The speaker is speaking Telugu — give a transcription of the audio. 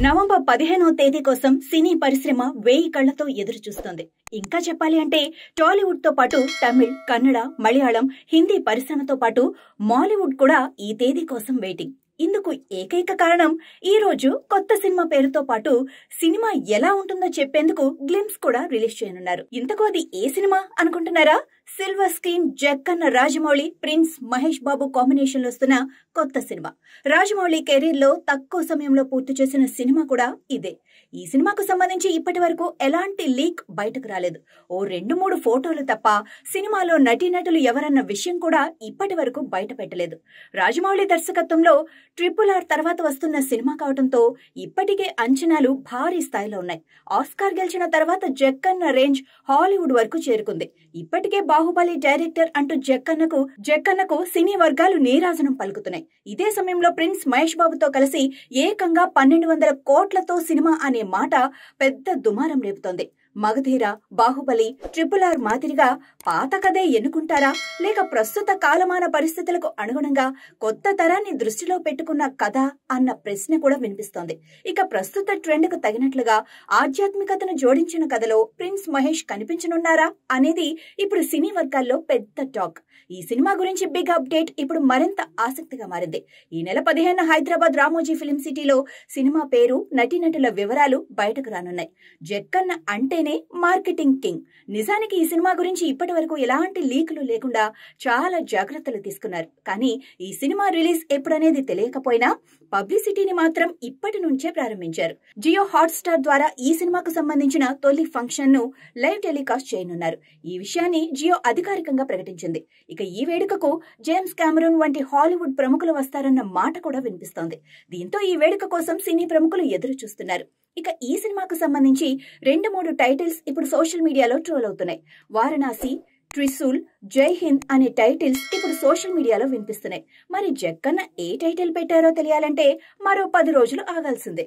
నవంబర్ 15వ తేదీ కోసం సినీ పరిశ్రమ 1000 కళ్లతో ఎదురు చూస్తోంది. ఇంకా చెప్పాలి అంటే టాలీవుడ్ తో పాటు తమిళ్, కన్నడ, మలయాళం, హిందీ పరిశ్రమతో పాటు మాలీవుడ్ కూడా ఈ తేదీ కోసం వెయిటింగ్. ఇందుకు ఏకైక కారణం ఈ రోజు కొత్త సినిమా పేరుతో పాటు సినిమా ఎలా ఉంటుందో చెప్పేందుకు గ్లిమ్స్ కూడా రిలీజ్ చేయనున్నారు. ఇంతకు అది ఏ సినిమా అనుకుంటున్నారా? Silver screen Jakkanna Rajamouli, prince Mahesh Babu combination లో వస్తున్న కొత్త సినిమా. రాజమౌళి కెరీర్ లో తక్కువ సమయంలో పూర్తి చేసిన సినిమా కూడా ఇదే. ఈ సినిమాకు సంబంధించి ఇప్పటి వరకు ఎలాంటి లీక్ బయటకు రాలేదు. ఓ 2-3 ఫోటోలు తప్ప సినిమాలో నటీనటులు ఎవరన్న విషయం కూడా ఇప్పటి వరకు బయట పెట్టలేదు. రాజమౌళి దర్శకత్వంలో RRR తర్వాత వస్తున్న సినిమా కావడంతో ఇప్పటికే అంచనాలు భారీ స్థాయిలో ఉన్నాయి. ఆస్కార్ గెలిచిన తర్వాత జక్కన్న రేంజ్ హాలీవుడ్ వరకు చేరుకుంది. ఇప్పటికే బాహుబలి డైరెక్టర్ అంటూ జక్కన్నకు సినీ వర్గాలు నీరాజనం పలుకుతున్నాయి. ఇదే సమయంలో ప్రిన్స్ మహేష్ బాబుతో కలిసి ఏకంగా 1200 కోట్లతో సినిమా అనే మాట పెద్ద దుమారం రేపుతోంది. మగధీర, బాహుబలి, RRR మాదిరిగా పాత కథే ఎన్నుకుంటారా, లేక ప్రస్తుత కాలమాన పరిస్థితులకు అనుగుణంగా కొత్త తరాన్ని దృష్టిలో పెట్టుకున్న కథ అన్న ప్రశ్న కూడా వినిపిస్తోంది. ఇక ప్రస్తుత ట్రెండ్ కు తగినట్లుగా ఆధ్యాత్మికతను జోడించిన కథలో ప్రిన్స్ మహేష్ కనిపించనున్నారా అనేది ఇప్పుడు సినీ వర్గాల్లో పెద్ద టాక్. ఈ సినిమా గురించి బిగ్ అప్డేట్ ఇప్పుడు మరింత ఆసక్తిగా మారింది. ఈ నెల 15న హైదరాబాద్ రామోజీ ఫిలిం సిటీలో సినిమా పేరు, నటీనటుల వివరాలు బయటకు రానున్నాయి. జక్కన్న అంటేనే మార్కెటింగ్ కింగ్. నిజానికి ఈ సినిమా గురించి ఇప్పటి వరకు ఎలాంటి లీకులు లేకుండా చాలా జాగ్రత్తలు తీసుకున్నారు. కానీ ఈ సినిమా రిలీజ్ ఎప్పుడనేది తెలియకపోయినా పబ్లిసిటీని మాత్రం ఇప్పటి నుంచే ప్రారంభించారు. జియో హాట్స్టార్ ద్వారా ఈ సినిమాకు సంబంధించిన తొలి ఫంక్షన్ ను లైవ్ టెలికాస్ట్ చేయనున్నారు. ఈ విషయాన్ని జియో అధికారికంగా ప్రకటించింది. ఇక ఈ వేడుకకు జేమ్స్ కెమెరూన్ వంటి హాలీవుడ్ ప్రముఖులు వస్తారన్న మాట కూడా వినిపిస్తోంది. దీంతో ఈ వేడుక కోసం సినీ ప్రముఖులు ఎదురు చూస్తున్నారు. ఇక ఈ సినిమాకు సంబంధించి 2-3 టైటిల్స్ ఇప్పుడు సోషల్ మీడియాలో ట్రోల్ అవుతున్నాయి. వారణాసి, త్రిశూల్, జై హింద్ అనే టైటిల్స్ ఇప్పుడు సోషల్ మీడియాలో వినిపిస్తున్నాయి. మరి జక్కన్న ఏ టైటిల్ పెట్టారో తెలియాలంటే మరో 10 రోజులు ఆగాల్సిందే.